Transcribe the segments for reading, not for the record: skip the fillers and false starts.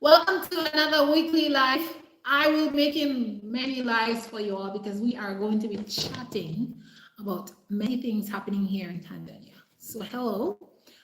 Welcome to another weekly live. I will be making many lives for you all because we are going to be chatting about many things happening here in Tanzania. So, hello,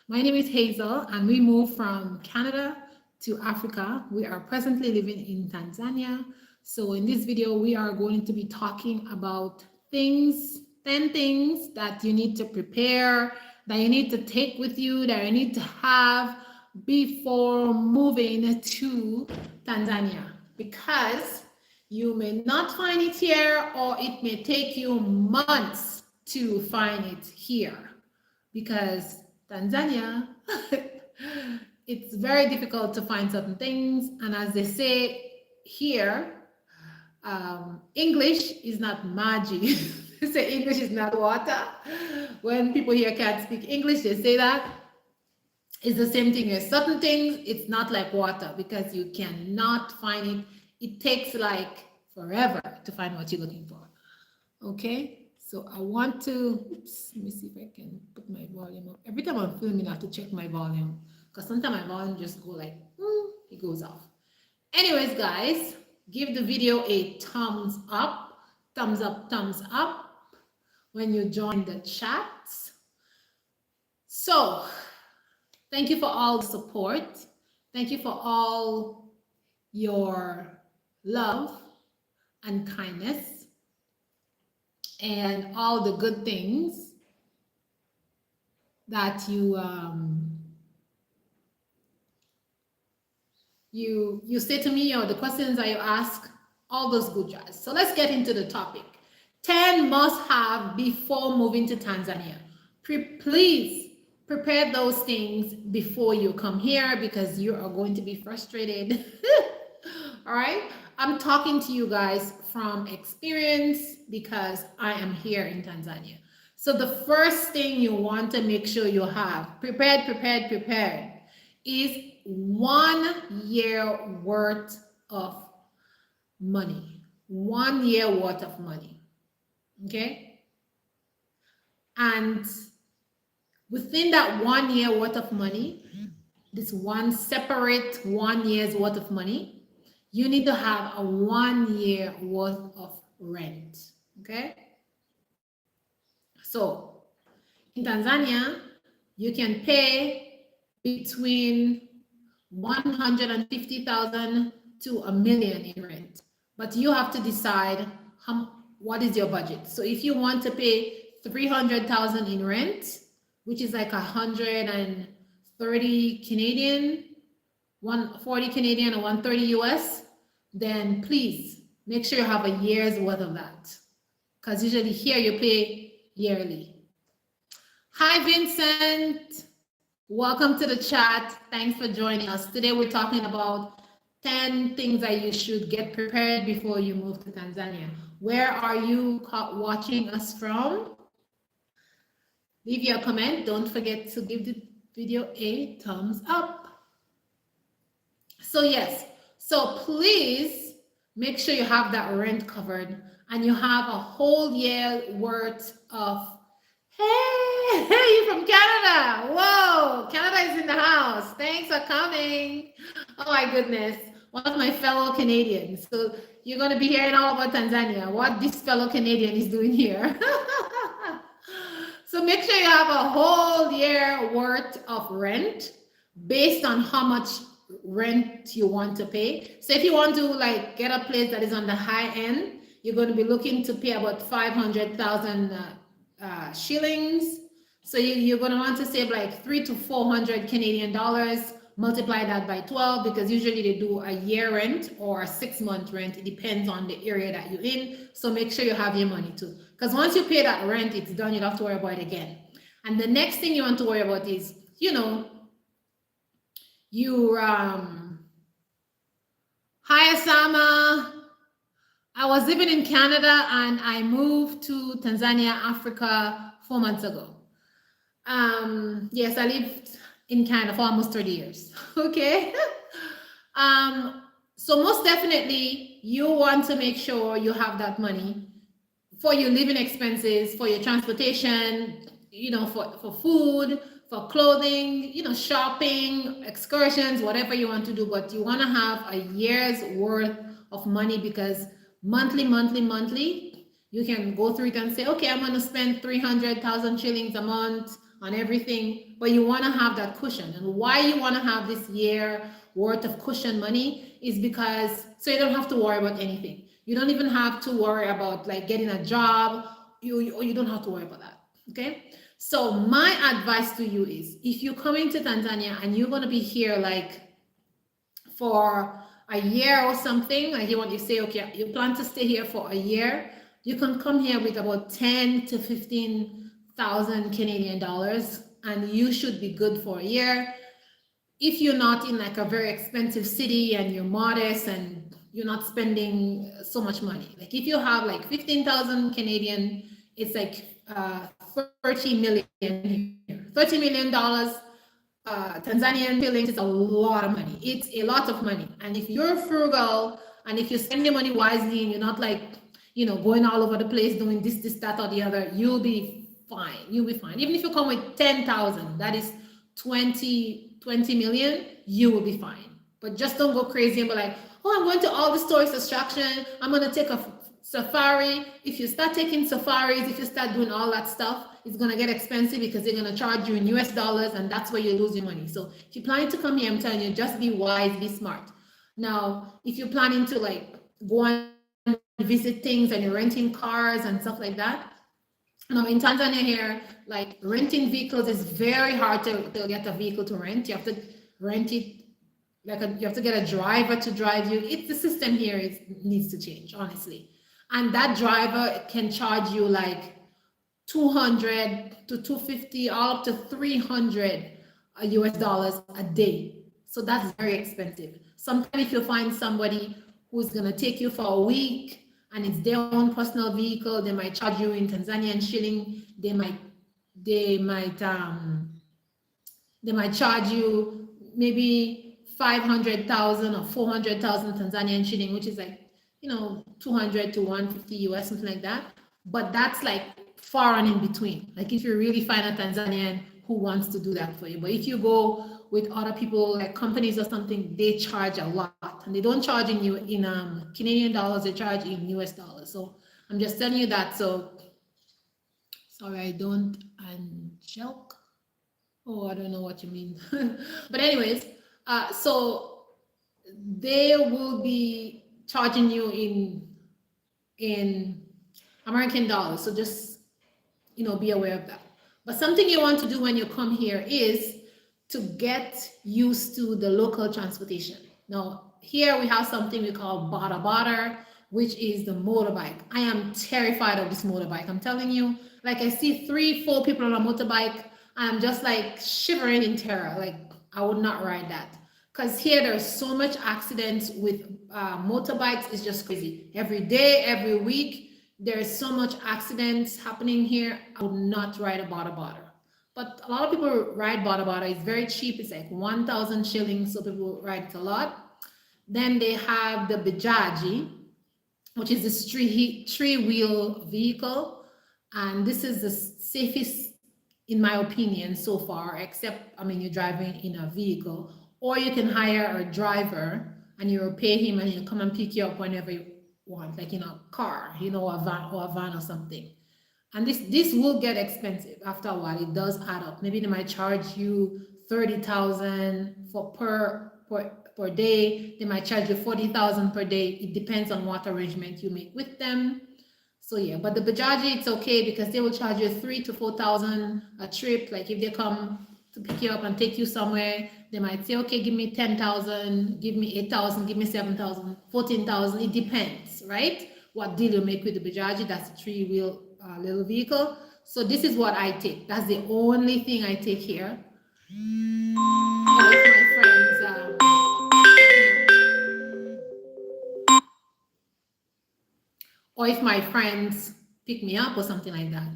my name is Hazel, and we moved from Canada to Africa. We are presently living in Tanzania. So, in this video, we are going to be talking about things, 10 things that you need to prepare, that you need to take with you, that you need to have before moving to Tanzania, because you may not find it here, or it may take you months to find it here, because Tanzania it's very difficult to find certain things, and as they say here, English is not magic. They say English is not water. When people here can't speak English, they say that. It's the same thing as certain things. It's not like water because you cannot find it. It takes like forever to find what you're looking for. Okay, so I want to, oops, let me see if I can put my volume up. Every time I'm filming, I have to check my volume because sometimes my volume just go like, it goes off. Anyways, guys, give the video a thumbs up when you join the chats. So, thank you for all the support. Thank you for all your love and kindness and all the good things that you say to me, or the questions that you ask, all those good jazz. So let's get into the topic. 10 must have before moving to Tanzania. Please prepare those things before you come here because you are going to be frustrated. All right, I'm talking to you guys from experience because I am here in Tanzania. So the first thing you want to make sure you have prepared is 1 year worth of money. 1 year worth of money. Okay, and within that 1 year worth of money, this one separate 1 year's worth of money, you need to have a 1 year worth of rent. Okay, so in Tanzania, you can pay between 150,000 to $1 million in rent, but you have to decide what is your budget. So if you want to pay 300,000 in rent, which is like 130 Canadian, 140 Canadian, or 130 US, then please make sure you have a year's worth of that. Because usually here you pay yearly. Hi, Vincent. Welcome to the chat. Thanks for joining us. Today we're talking about 10 things that you should get prepared before you move to Tanzania. Where are you watching us from? Leave your comment. Don't forget to give the video a thumbs up. So yes, so please make sure you have that rent covered and you have a whole year worth of, hey, you from Canada. Whoa, Canada is in the house. Thanks for coming. Oh my goodness. One of my fellow Canadians. So you're going to be hearing all about Tanzania, what this fellow Canadian is doing here. So make sure you have a whole year worth of rent based on how much rent you want to pay. So if you want to like get a place that is on the high end, you're going to be looking to pay about 500,000 shillings. So you're going to want to save like 300 to 400 Canadian dollars. Multiply that by 12 because usually they do a year rent or a 6-month rent. It depends on the area that you're in. So make sure you have your money too. Because once you pay that rent, it's done. You don't have to worry about it again. And the next thing you want to worry about is, hi, Asama. I was living in Canada and I moved to Tanzania, Africa 4 months ago. Yes, I lived in Canada for almost 30 years. Okay. So most definitely you want to make sure you have that money for your living expenses, for your transportation, for food, for clothing, shopping, excursions, whatever you want to do, but you want to have a year's worth of money, because monthly, you can go through it and say, okay, I'm going to spend 300,000 shillings a month on everything, but you want to have that cushion. And why you want to have this year worth of cushion money is because so you don't have to worry about anything. You don't even have to worry about like getting a job. You don't have to worry about that. Okay. So my advice to you is, if you're coming to Tanzania and you're going to be here like for a year or something, like you say, okay, you plan to stay here for a year, you can come here with about 10 to 15,000 Canadian dollars, and you should be good for a year. If you're not in like a very expensive city and you're modest and you're not spending so much money, like if you have like 15,000 Canadian, it's like 30 million here. $30 million Tanzanian shillings is a lot of money. It's a lot of money. And if you're frugal and if you spend your money wisely and you're not like, going all over the place doing this, that, or the other, you'll be fine. You'll be fine. Even if you come with 10,000, that is 20 million, you will be fine. But just don't go crazy and be like, oh, I'm going to all the tourist attraction. I'm going to take a safari. If you start taking safaris, if you start doing all that stuff, it's going to get expensive because they're going to charge you in US dollars, and that's where you lose your money. So if you're planning to come here, I'm telling you, just be wise, be smart. Now, if you're planning to like go and visit things and you're renting cars and stuff like that, now in Tanzania here, like renting vehicles is very hard to get a vehicle to rent. You have to rent it you have to get a driver to drive you. The system here needs to change, honestly. And that driver can charge you like 200 to 250, all up to 300 US dollars a day. So that's very expensive. Sometimes if you find somebody who's going to take you for a week and it's their own personal vehicle, they might charge you in Tanzanian shilling. They might charge you maybe 500,000 or 400,000 Tanzanian shilling, which is like, 200 to 150 US, something like that. But that's like far and in between. Like if you really find a Tanzanian who wants to do that for you. But if you go with other people, like companies or something, they charge a lot, and they don't charge in Canadian dollars, they charge in US dollars. So I'm just telling you that. So sorry, I don't joke. Oh, I don't know what you mean. But anyways, so they will be charging you in American dollars. So just, be aware of that. But something you want to do when you come here is to get used to the local transportation. Now, here we have something we call bada, which is the motorbike. I am terrified of this motorbike. I'm telling you, like I see 3-4 people on a motorbike, I'm just like shivering in terror. Like I would not ride that. Because here there's so much accidents with motorbikes. It's just crazy. Every day, every week, there's so much accidents happening here. I would not ride a bada. But a lot of people ride bada. It's very cheap. It's like 1,000 shillings. So people ride it a lot. Then they have the bajaji, which is this three-wheel vehicle. And this is the safest, in my opinion, so far, except, you're driving in a vehicle. Or you can hire a driver and you'll pay him and he'll come and pick you up whenever you want, like in a car, a van or something. And this will get expensive after a while. It does add up. Maybe they might charge you 30,000 per day. They might charge you 40,000 per day. It depends on what arrangement you make with them. So yeah, but the bajaji, it's okay because they will charge you 3,000 to 4,000 a trip. Like if they come to pick you up and take you somewhere, they might say, okay, give me 10,000, give me 8,000, give me 7,000, 14,000. It depends, right? What deal you make with the bajaji. That's a three-wheel little vehicle. So this is what I take. That's the only thing I take here. Or if my friends, or if my friends pick me up or something like that.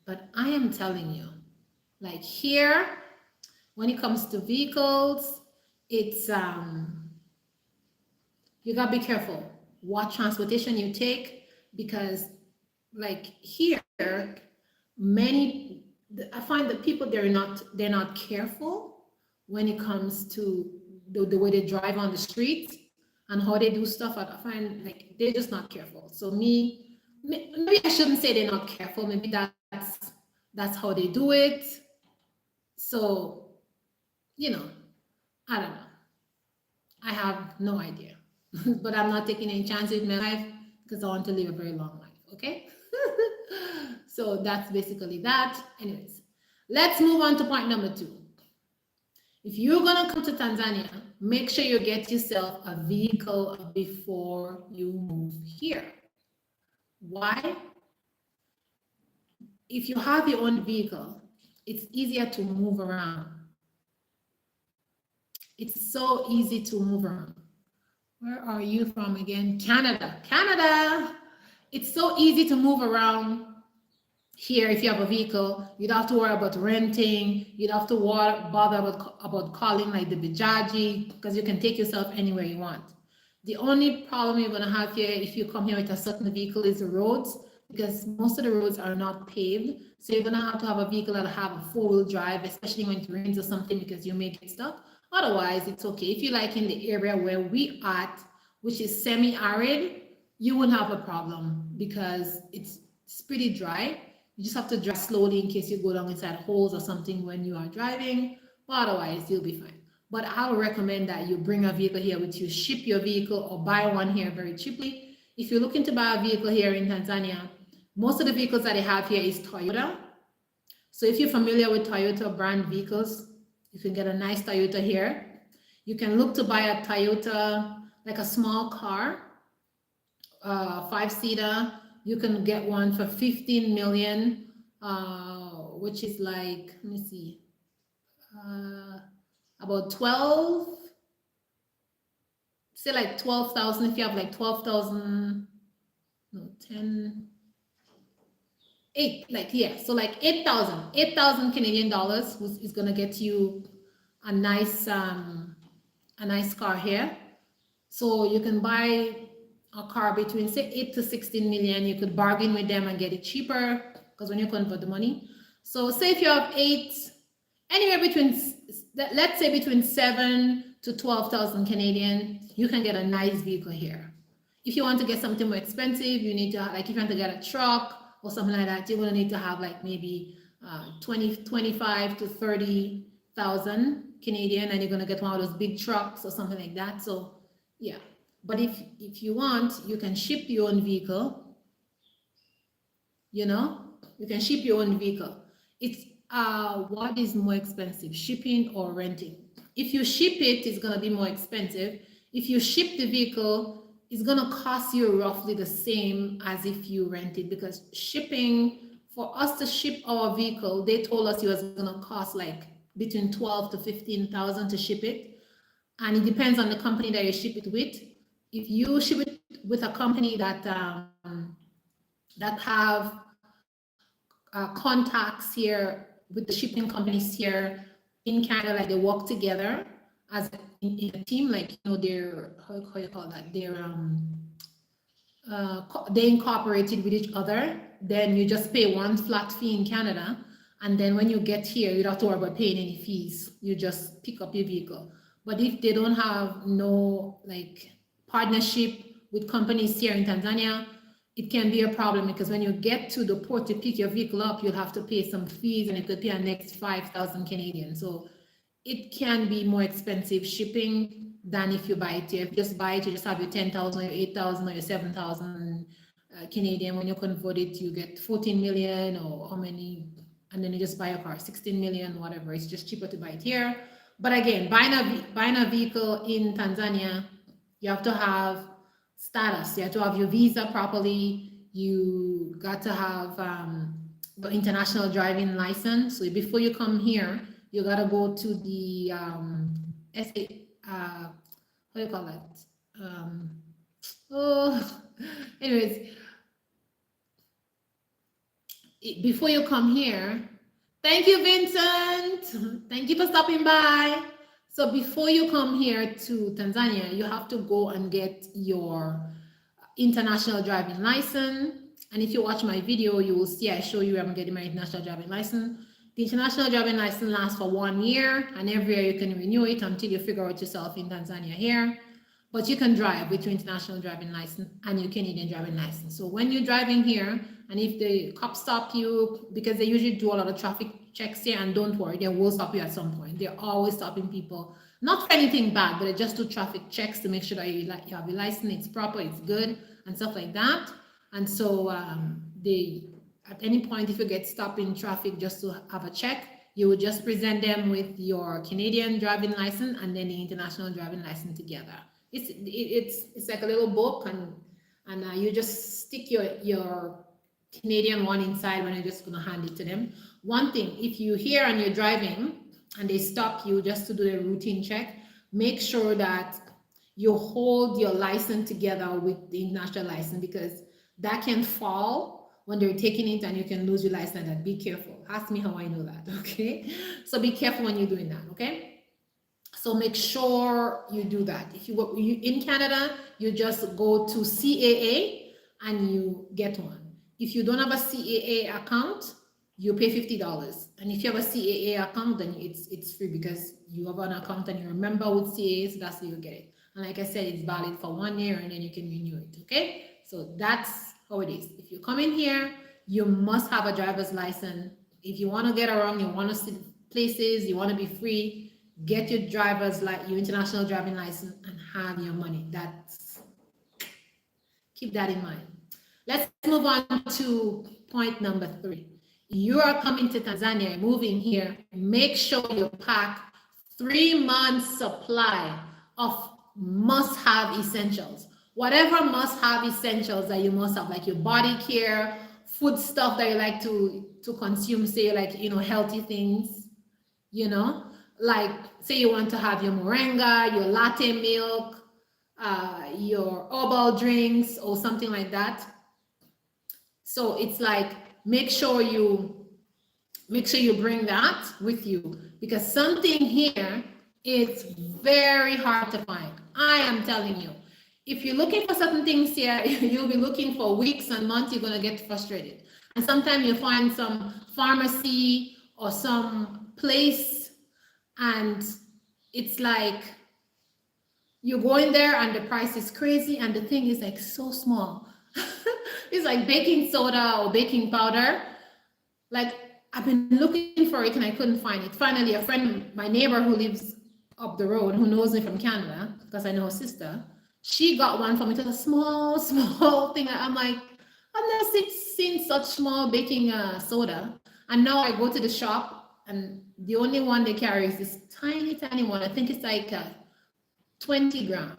But I am telling you, like here, when it comes to vehicles, it's you gotta be careful what transportation you take, because like here, many I find that people, they're not careful when it comes to the way they drive on the street and how they do stuff. I find like they're just not careful. So maybe I shouldn't say they're not careful. Maybe that's how they do it. So, you know, I don't know. I have no idea. But I'm not taking any chances with my life because I want to live a very long life. Okay. So that's basically that. Anyways, let's move on to point number 2. If you're gonna come to Tanzania, make sure you get yourself a vehicle before you move here. Why? If you have your own vehicle, it's easier to move around. It's so easy to move around. Where are you from again? Canada. Canada! It's so easy to move around here. If you have a vehicle, you don't have to worry about renting. You don't have to bother about calling like the Bajaji, because you can take yourself anywhere you want. The only problem you're going to have here if you come here with a certain vehicle is the roads, because most of the roads are not paved. So you're going to have a vehicle that'll have a 4-wheel drive, especially when it rains or something, because you may get stuck. Otherwise, it's okay. If you like in the area where we at, which is semi-arid, you won't have a problem because it's pretty dry. You just have to drive slowly in case you go down inside holes or something when you are driving, but otherwise you'll be fine. But I would recommend that you bring a vehicle here with you, ship your vehicle or buy one here very cheaply. If you're looking to buy a vehicle here in Tanzania, most of the vehicles that they have here is Toyota. So if you're familiar with Toyota brand vehicles, you can get a nice Toyota here. You can look to buy a Toyota, like a small car, 5-seater. You can get one for 15 million, which is like, let me see, about 12, say like 12,000. If you have like 12,000, no, 10, 8, like, yeah, so like 8,000 Canadian dollars is gonna get you a nice car here. So you can buy a car between say 8 to 16 million. You could bargain with them and get it cheaper because when you convert the money. So say if you have 8, anywhere between, let's say between 7 to 12,000 Canadian, you can get a nice vehicle here. If you want to get something more expensive, you need to, like, if you want to get a truck or something like that, you're going to need to have like maybe 25 to 30,000 Canadian, and you're going to get one of those big trucks or something like that. So yeah, but if you want, you can ship your own vehicle. You can ship your own vehicle. It's what is more expensive, shipping or renting? If you ship it, it's going to be more expensive. If you ship the vehicle, it's going to cost you roughly the same as if you rent it, because shipping, for us to ship our vehicle, they told us it was going to cost like between 12 to 15,000 to ship it. And it depends on the company that you ship it with. If you ship it with a company that have contacts here with the shipping companies here in Canada, like they work together as in a team, like, they're, how you call that, they incorporated with each other, then you just pay one flat fee in Canada, and then when you get here, you don't have to worry about paying any fees. You just pick up your vehicle. But if they don't have no like partnership with companies here in Tanzania, it can be a problem, because when you get to the port to pick your vehicle up, you'll have to pay some fees, and you could pay a next 5,000 Canadian. So it can be more expensive shipping than if you buy it here. If you just buy it, you just have your 10,000 or your 8,000 or your 7,000 Canadian. When you convert it, you get 14 million or how many, and then you just buy a car, 16 million, whatever. It's just cheaper to buy it here. But again, buying a vehicle in Tanzania, you have to have status. You have to have your visa properly. You got to have the international driving license. So before you come here, you gotta go to the how do you call that? Anyways, before you come here, thank you, Vincent. Thank you for stopping by. So before you come here to Tanzania, you have to go and get your international driving license. And if you watch my video, you will see I show you where I'm getting my international driving license. The international driving license lasts for 1 year, and every year you can renew it until you figure out yourself in Tanzania here. But you can drive with your international driving license and your Canadian driving license. So when you're driving here, and if the cops stop you, because they usually do a lot of traffic checks here, and don't worry, they will stop you at some point. They're always stopping people, not for anything bad, but they just do traffic checks to make sure that you have your license, it's proper, it's good, and stuff like that. And so they, at any point, if you get stopped in traffic just to have a check, you would just present them with your Canadian driving license and then the international driving license together. It's like a little book, and you just stick your Canadian one inside when you're just gonna hand it to them. One thing, if you're here and you're driving and they stop you just to do a routine check, make sure that you hold your license together with the international license, because that can fall when they're taking it and you can lose your license. That be careful. Ask me how I know that, okay? So be careful when you're doing that, okay? So make sure you do that. If you in Canada, you just go to CAA and you get one. If you don't have a CAA account, you pay $50. And if you have a CAA account, then it's free because you have an account and you're a member with CAA, so that's how you get it. And like I said, it's valid for 1 year and then you can renew it, okay? So that's how it is. If you come in here, you must have a driver's license. If you want to get around, you want to see places, you want to be free, get your your international driving license and have your money. Keep that in mind. Let's move on to point number 3. You are coming to Tanzania, moving here. Make sure you pack 3 months supply of must-have essentials. Whatever must-have essentials that you must have, like your body care, food stuff that you like to consume, say like, healthy things, like say you want to have your moringa, your latte milk, your herbal drinks or something like that. So it's like, make sure you bring that with you, because something here is very hard to find. I am telling you, if you're looking for certain things here, you'll be looking for weeks and months. You're going to get frustrated. And sometimes you find some pharmacy or some place and it's like you go in there and the price is crazy and the thing is like so small. It's like baking soda or baking powder. Like I've been looking for it and I couldn't find it. Finally, a friend, my neighbor who lives up the road, who knows me from Canada, because I know her sister, she got one for me. It was a small thing. I'm like, I've never seen such small baking soda. And now I go to the shop and the only one they carry is this tiny one. I think it's like 20 grams.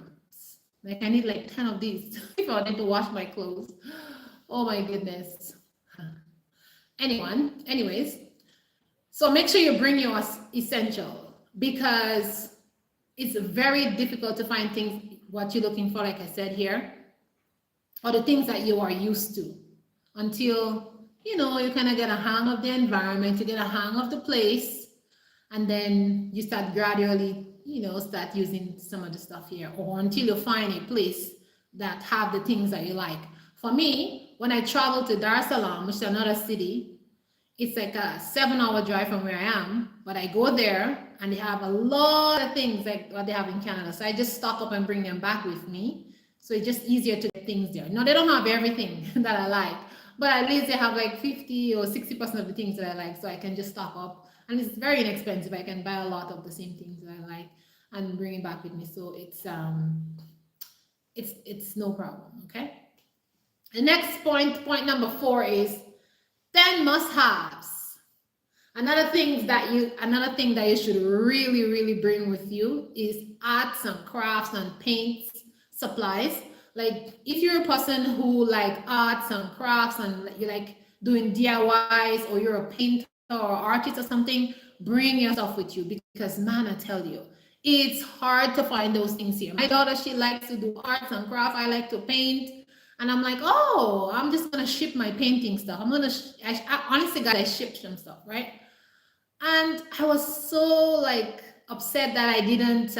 Like I need like 10 of these if I wanted to wash my clothes. Oh my goodness. Anyways, so make sure you bring your essential, because it's very difficult to find things, what you're looking for, like I said here, or the things that you are used to until, you kind of get a hang of the environment, you get a hang of the place, and then you start gradually, start using some of the stuff here, or until you find a place that have the things that you like. For me, when I travel to Dar es Salaam, which is another city, it's like a 7-hour drive from where I am, but I go there and they have a lot of things like what they have in Canada. So I just stock up and bring them back with me. So it's just easier to get things there. No, they don't have everything that I like, but at least they have like 50 or 60% of the things that I like. So I can just stock up, and it's very inexpensive. I can buy a lot of the same things that I like and bring it back with me. So it's no problem. Okay. The next point number 4 is 10 must-haves. Another thing that you should really bring with you is arts and crafts and paints supplies. Like if you're a person who like arts and crafts and you like doing DIYs, or you're a painter or artist or something, bring your stuff with you, because man, I tell you, it's hard to find those things here. My daughter, she likes to do arts and crafts. I like to paint. And I'm like, oh, I'm just going to ship my painting stuff. Honestly, God, I shipped some stuff, right? And I was so like upset that I didn't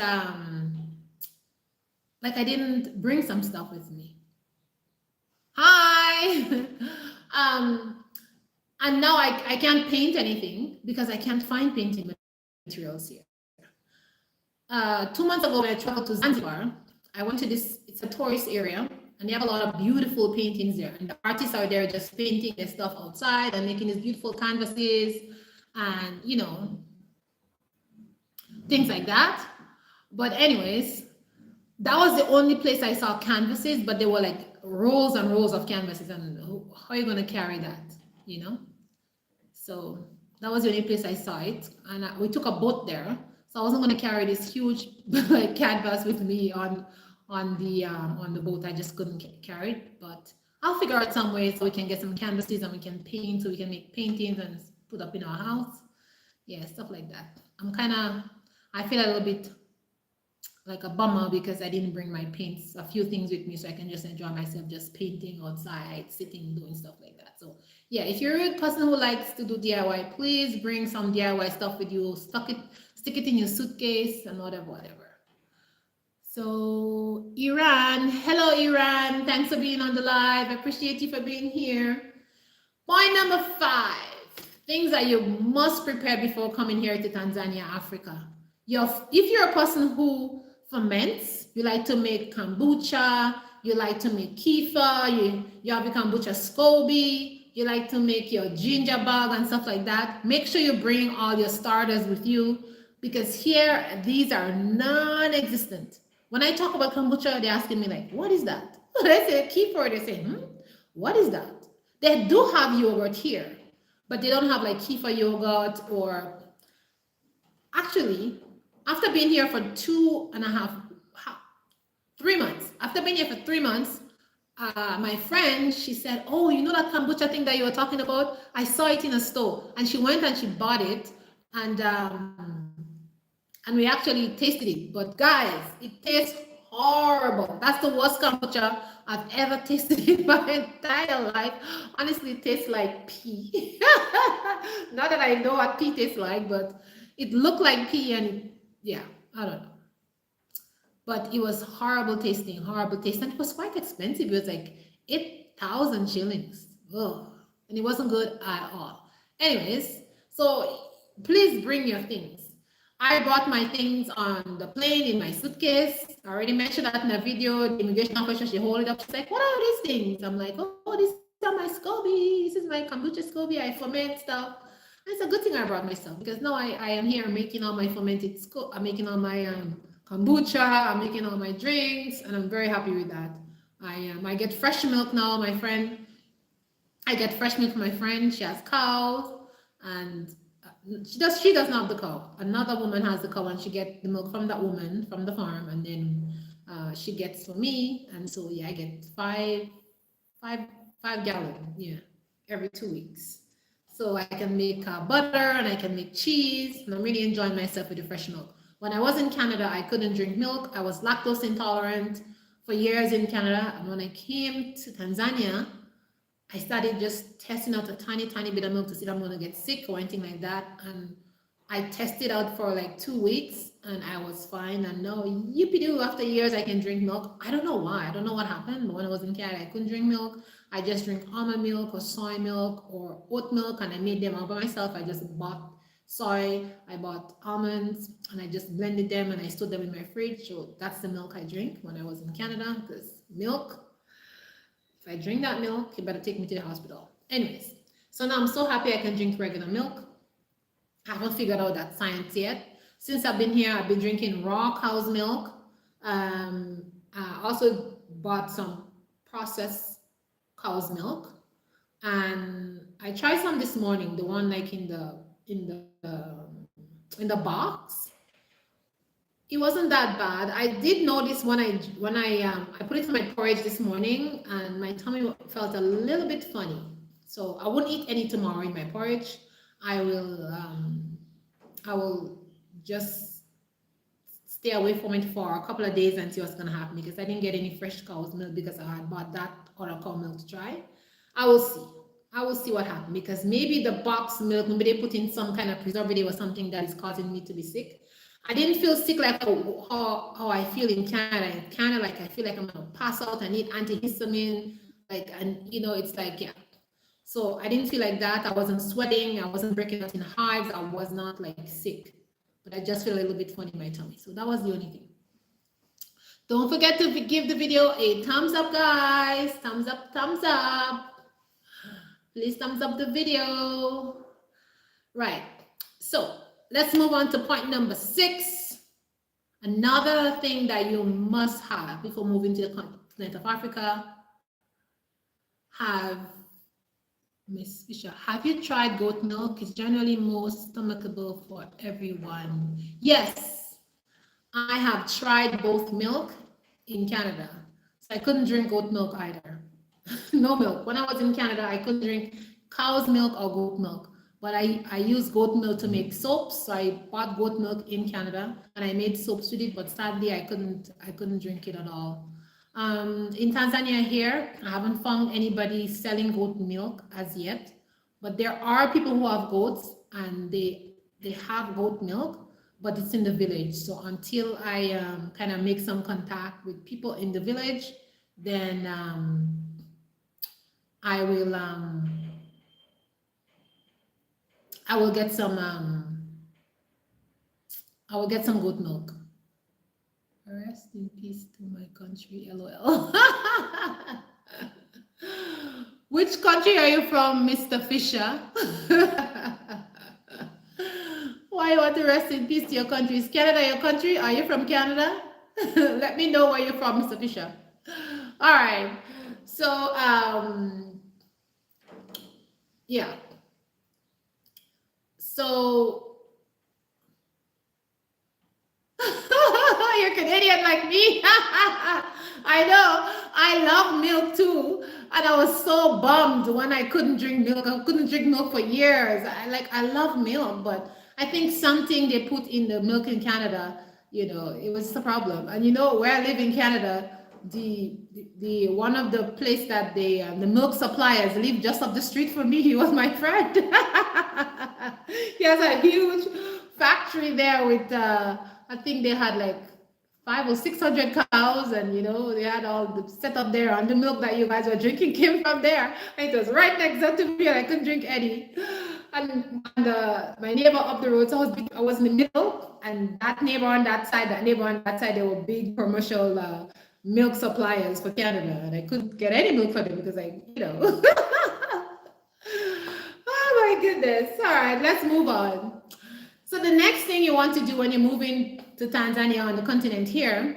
bring some stuff with me. Hi. And now I can't paint anything because I can't find painting materials here. 2 months ago, when I traveled to Zanzibar, I went to this, it's a tourist area, and they have a lot of beautiful paintings there. And the artists are there just painting their stuff outside and making these beautiful canvases and, you know, things like that. But anyways, that was the only place I saw canvases, but they were like rows and rows of canvases. And how are you going to carry that, you know? So that was the only place I saw it. And we took a boat there. So I wasn't going to carry this huge like canvas with me on the boat. I just couldn't carry it. But I'll figure out some way so we can get some canvases and we can paint, so we can make paintings and put up in our house. Yeah, stuff like that. I feel a little bit like a bummer because I didn't bring my paints, a few things with me, so I can just enjoy myself just painting outside, sitting, doing stuff like that. So yeah, if you're a person who likes to do DIY, please bring some DIY stuff with you. Stick it in your suitcase and whatever. So Iran, hello Iran, thanks for being on the live. I appreciate you for being here. Point number 5, things that you must prepare before coming here to Tanzania, Africa. If you're a person who ferments, you like to make kombucha, you like to make kefir, you have your kombucha SCOBY, you like to make your ginger bug and stuff like that, make sure you bring all your starters with you, because here, these are non-existent. When I talk about kombucha, they're asking me like, what is that? When I say kefir, they say, what is that? They do have yogurt here, but they don't have like kefir yogurt. Or actually, after being here for 3 months, after being here for 3 months, my friend, she said, oh, you know that kombucha thing that you were talking about? I saw it in a store. And she went and she bought it, and we actually tasted it. But guys, it tastes horrible. That's the worst kombucha I've ever tasted in my entire life. Honestly, it tastes like pee. Not that I know what pee tastes like, but it looked like pee, and yeah, I don't know. But it was horrible tasting, and it was quite expensive. It was like 8,000 shillings. Ugh. And it wasn't good at all. Anyways, so please bring your things. I brought my things on the plane in my suitcase. I already mentioned that in a video. The immigration officer, she hold it up. She's like, what are these things? I'm like, oh, these are my SCOBY. This is my kombucha SCOBY. I ferment stuff. And it's a good thing I brought myself, because now I am here making all my fermented I'm making all my kombucha, I'm making all my drinks, and I'm very happy with that. I get fresh milk now, my friend. I get fresh milk from my friend. She has cows, and she doesn't have the cow. Another woman has the cow, and she gets the milk from that woman from the farm, and then she gets for me. And so yeah, I get five gallons, yeah, every 2 weeks. So I can make butter and I can make cheese, and I'm really enjoying myself with the fresh milk. When I was in Canada, I couldn't drink milk. I was lactose intolerant for years in Canada. And when I came to Tanzania, I started just testing out a tiny bit of milk to see if I'm going to get sick or anything like that. And I tested out for like 2 weeks and I was fine. And now, yippee-doo, after years, I can drink milk. I don't know why. I don't know what happened. But when I was in Canada, I couldn't drink milk. I just drink almond milk or soy milk or oat milk, and I made them all by myself. I just bought soy, I bought almonds, and I just blended them and I stored them in my fridge. So that's the milk I drink when I was in Canada, because milk, if I drink that milk, you better take me to the hospital. Anyways, so now I'm so happy I can drink regular milk. I haven't figured out that science yet. Since I've been here, I've been drinking raw cow's milk. I also bought some processed cow's milk, and I tried some this morning, the one like in the box. It wasn't that bad. I did notice when I put it in my porridge this morning, and my tummy felt a little bit funny. So I won't eat any tomorrow in my porridge. I will just stay away from it for a couple of days and see what's gonna happen, because I didn't get any fresh cow's milk because I had bought that other cow milk to try. I will see what happened, because maybe the box milk, maybe they put in some kind of preservative or something that is causing me to be sick. I didn't feel sick like how I feel in Canada. In Canada, like I feel like I'm gonna pass out and need antihistamine, like, and you know, it's like, yeah. So I didn't feel like that. I wasn't sweating. I wasn't breaking out in hives. I was not like sick, but I just feel a little bit funny in my tummy. So that was the only thing. Don't forget to give the video a thumbs up, guys. Thumbs up, thumbs up. Please thumbs up the video. Right. So let's move on to point number 6. Another thing that you must have before moving to the continent of Africa. Miss Fisher, have you tried goat milk? It's generally most stomachable for everyone. Yes, I have tried both milk in Canada. So I couldn't drink goat milk either. No milk. When I was in Canada, I couldn't drink cow's milk or goat milk. But I use goat milk to make soaps. So I bought goat milk in Canada and I made soaps with it, but sadly I couldn't drink it at all. In Tanzania here, I haven't found anybody selling goat milk as yet, but there are people who have goats and they have goat milk, but it's in the village. So until I kind of make some contact with people in the village, then I will get some goat milk. Rest in peace to my country, LOL. Which country are you from, Mr. Fisher? Why you want to rest in peace to your country? Is Canada your country? Are you from Canada? Let me know where you're from, Mr. Fisher. All right. So, yeah. So, you're Canadian like me. I know. I love milk too. And I was so bummed when I couldn't drink milk. I couldn't drink milk for years. I love milk, but I think something they put in the milk in Canada, it was a problem. And where I live in Canada, the one of the place that the milk suppliers live just up the street from me. He was my friend. He has a huge factory there with I think they had like 500 or 600 cows, and they had all the set up there, and the milk that you guys were drinking came from there. And it was right next door to me, and I couldn't drink any. And my neighbor up the road, so I was in the middle, and that neighbor on that side, they were big commercial milk suppliers for Canada, and I couldn't get any milk for them because Oh my goodness. All right, let's move on. So the next thing you want to do when you're moving to Tanzania on the continent here,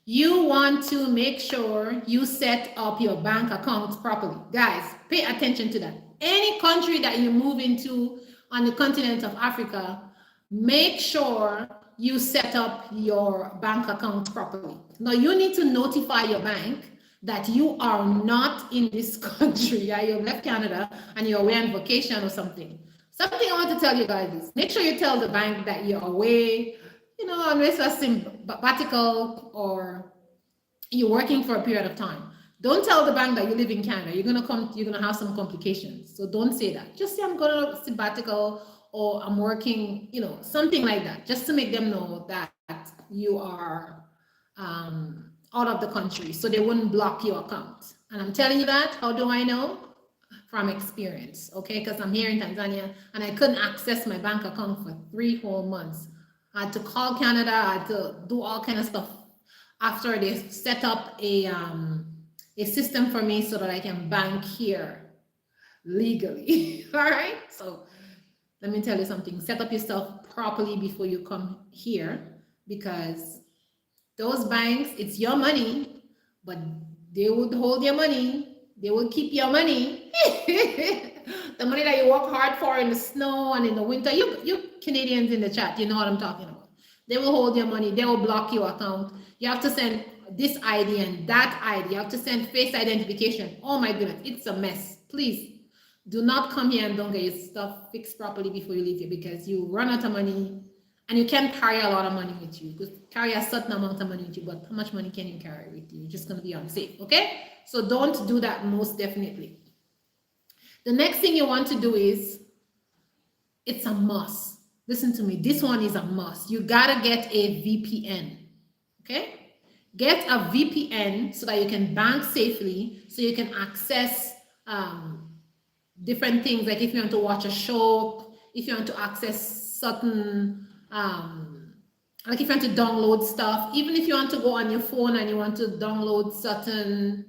you want to make sure you set up your bank accounts properly. Guys, pay attention to that. Any country that you move into on the continent of Africa, make sure you set up your bank account properly. Now, you need to notify your bank that you are not in this country. Yeah, you left Canada and you're away on vacation or something. Something I want to tell you guys is make sure you tell the bank that you're away, unless you're sabbatical or you're working for a period of time. Don't tell the bank that you live in Canada. You're gonna have some complications. So don't say that. Just say I'm going on a sabbatical or I'm working, something like that, just to make them know that you are out of the country, so they wouldn't block your account. And I'm telling you that. How do I know? From experience, okay? Because I'm here in Tanzania and I couldn't access my bank account for 3 whole months. I had to call Canada. I had to do all kind of stuff after they set up a system for me so that I can bank here legally. All right. So let me tell you something. Set up yourself properly before you come here, because those banks, it's your money, but they would hold your money. They will keep your money. The money that you work hard for in the snow and in the winter. You Canadians in the chat, you know what I'm talking about. They will hold your money. They will block your account. You have to send this ID and that ID. You have to send face identification. Oh my goodness, it's a mess. Please do not come here and don't get your stuff fixed properly before you leave here, because you run out of money and you can't carry a lot of money with you. You could carry a certain amount of money with you, but how much money can you carry with you? You're just going to be unsafe, okay? So don't do that, most definitely. The next thing you want to do is, it's a must. Listen to me. This one is a must. You got to get a VPN, okay? Get a VPN so that you can bank safely, so you can access different things, like if you want to watch a show, if you want to access certain like if you want to download stuff, even if you want to go on your phone and you want to download certain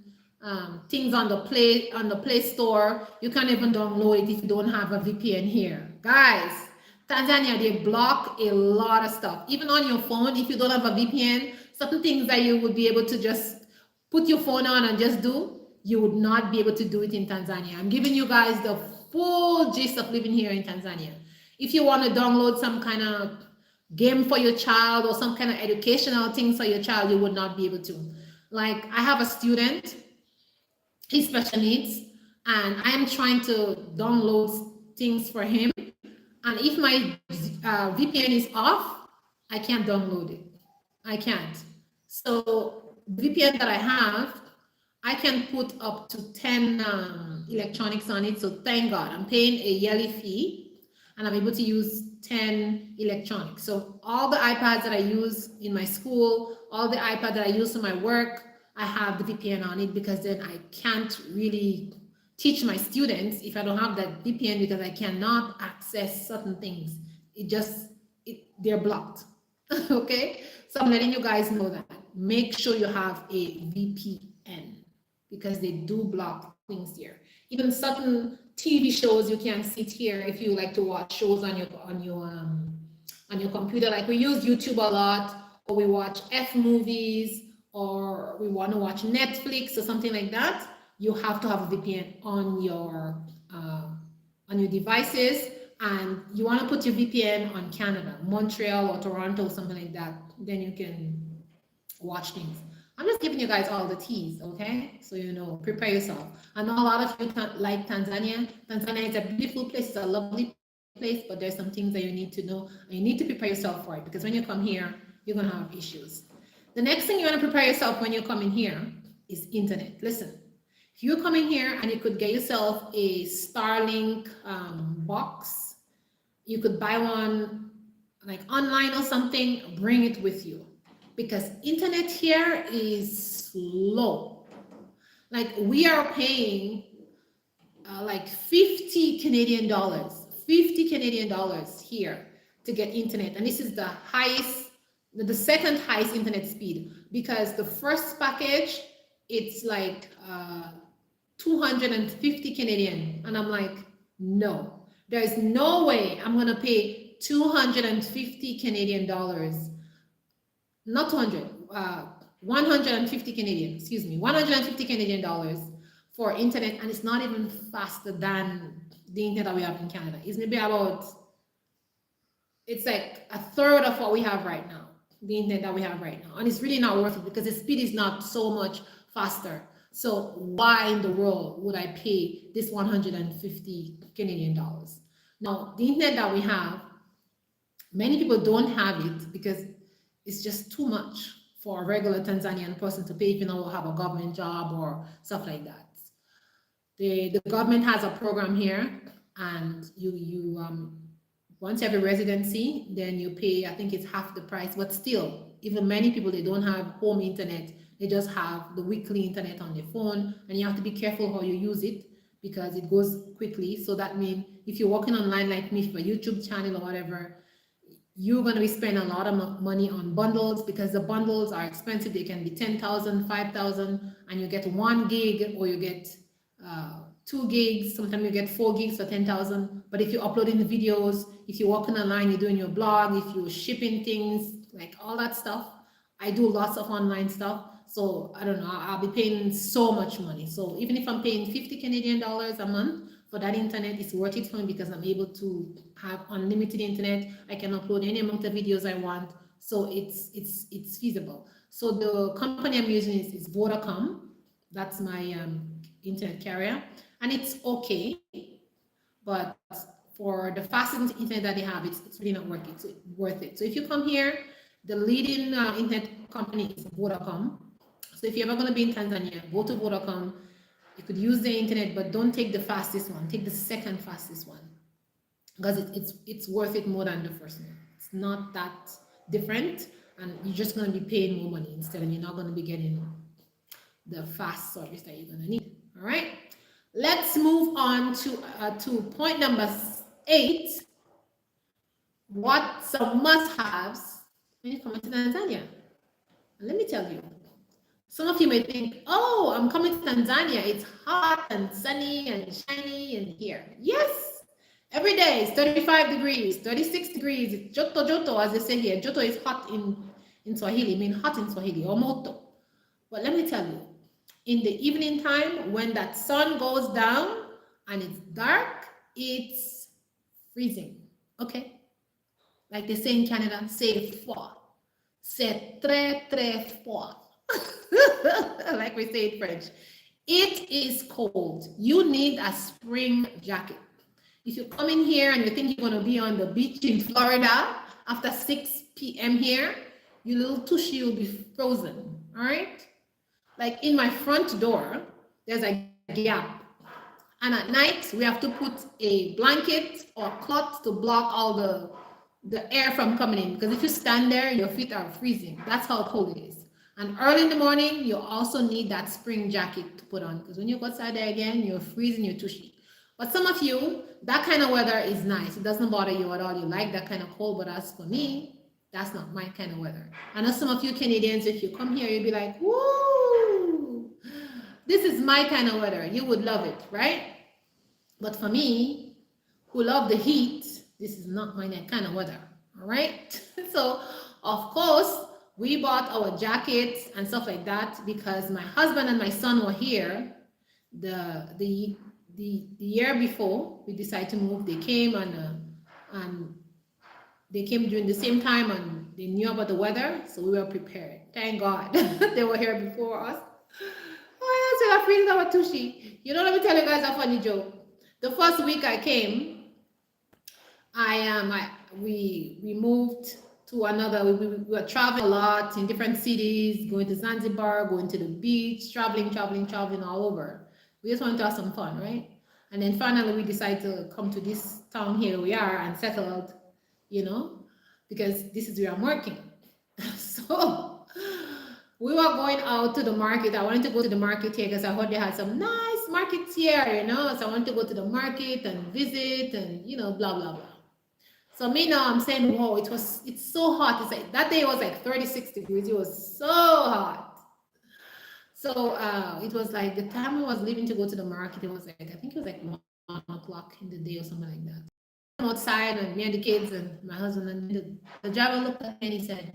things on the Play Store, you can't even download it if you don't have a VPN here. Guys, Tanzania, they block a lot of stuff. Even on your phone, if you don't have a VPN, certain things that you would be able to just put your phone on and just do, you would not be able to do it in Tanzania. I'm giving you guys the full gist of living here in Tanzania. If you want to download some kind of game for your child or some kind of educational things for your child, you would not be able to. Like I have a student, he's special needs, and I am trying to download things for him. And if my VPN is off, I can't download it. I can't. So the VPN that I have, I can put up to 10 electronics on it. So thank God, I'm paying a yearly fee and I'm able to use 10 electronics. So all the iPads that I use in my school, all the iPads that I use for my work, I have the VPN on it, because then I can't really teach my students if I don't have that VPN, because I cannot access certain things. They're blocked. Okay, so I'm letting you guys know that. Make sure you have a VPN, because they do block things here. Even certain TV shows you can see it here if you like to watch shows on your computer. Like we use YouTube a lot, or we watch F movies, or we want to watch Netflix or something like that. You have to have a VPN on your devices, and you want to put your VPN on Canada, Montreal or Toronto, something like that. Then you can watch things. I'm just giving you guys all the teas, okay? So you know, prepare yourself. I know a lot of you like Tanzania. Tanzania is a beautiful place, it's a lovely place, but there's some things that you need to know, and you need to prepare yourself for it, because when you come here, you're gonna have issues. The next thing you want to prepare yourself when you're coming here is internet. Listen, if you're coming here and you could get yourself a Starlink box, you could buy one like online or something, bring it with you, because internet here is slow. Like we are paying like 50 Canadian dollars, 50 Canadian dollars here to get internet. And this is the highest, the second highest internet speed, because the first package, it's like 250 Canadian. And I'm like, no, there's no way I'm gonna pay 250 Canadian dollars, not 200, 150 Canadian, excuse me, 150 Canadian dollars for internet, and it's not even faster than the internet that we have in Canada. It's maybe about, it's like a third of what we have right now, the internet that we have right now. And it's really not worth it, because the speed is not so much faster. So why in the world would I pay this 150 Canadian dollars? Now, the internet that we have, many people don't have it because it's just too much for a regular Tanzanian person to pay if you don't have a government job or stuff like that. The government has a program here, and you once you have a residency, then you pay, I think it's half the price, but still, even many people, they don't have home internet. They just have the weekly internet on their phone, and you have to be careful how you use it, because it goes quickly. So that means if you're working online like me for a YouTube channel or whatever, you're going to be spending a lot of money on bundles, because the bundles are expensive. They can be 10,000, 5,000, and you get 1 gig, or you get 2 gigs. Sometimes you get 4 gigs for 10,000. But if you're uploading the videos, if you're working online, you're doing your blog, if you're shipping things, like all that stuff, I do lots of online stuff. So I don't know, I'll be paying so much money. So even if I'm paying 50 Canadian dollars a month for that internet, it's worth it for me, because I'm able to have unlimited internet. I can upload any amount of videos I want. So it's feasible. So the company I'm using is Vodacom. That's my internet carrier, and it's okay, but for the fastest internet that they have, it's really not worth it. So if you come here, the leading internet company is Vodacom. So if you're ever going to be in Tanzania, go to Vodacom. You could use the internet, but don't take the fastest one. Take the second fastest one, because it's worth it more than the first one. It's not that different, and you're just going to be paying more money instead, and you're not going to be getting the fast service that you're going to need. All right. Let's move on to point number 8. What some must-haves when you come to Tanzania? And let me tell you, some of you may think, oh, I'm coming to Tanzania. It's hot and sunny and shiny and here. Yes, every day it's 35 degrees, 36 degrees. It's joto joto, as they say here. Joto is hot in Swahili, mean hot in Swahili, or moto. But let me tell you, in the evening time, when that sun goes down and it's dark, it's freezing. Okay? Like they say in Canada, c'est froid. C'est très, très froid. Like we say in French. It is cold. You need a spring jacket. If you come in here and you think you're going to be on the beach in Florida after 6 p.m. here, your little tushy will be frozen. All right? Like in my front door, there's a gap. And at night, we have to put a blanket or cloth to block all the air from coming in. Because if you stand there, your feet are freezing. That's how cold it is. And early in the morning, you also need that spring jacket to put on. Because when you go outside there again, you're freezing your tushy. But some of you, that kind of weather is nice. It doesn't bother you at all. You like that kind of cold. But as for me, that's not my kind of weather. I know some of you Canadians, if you come here, you'll be like, woo, this is my kind of weather. You would love it, right? But for me, who love the heat, this is not my kind of weather, all right? So, of course, we bought our jackets and stuff like that because my husband and my son were here the year before we decided to move. They came and they came during the same time and they knew about the weather, so we were prepared. Thank God they were here before us. Oh, so I'm freezing our tushy. You know, let me tell you guys a funny joke. The first week I came, we moved to another. We were traveling a lot in different cities, going to Zanzibar, going to the beach, traveling all over. We just wanted to have some fun, right? And then finally we decided to come to this town here we are and settled, you know, because this is where I'm working. So we were going out to the market. I wanted to go to the market here because I heard they had some nice markets here, you know. So I wanted to go to the market and visit and, you know, blah, blah, blah. So me now, I'm saying, whoa, it's so hot. It's like, that day it was like 36 degrees. It was so hot. So it was like the time I was leaving to go to the market, it was like, I think it was like 1 o'clock in the day or something like that. I'm outside and me and the kids and my husband, and the driver looked at me and he said,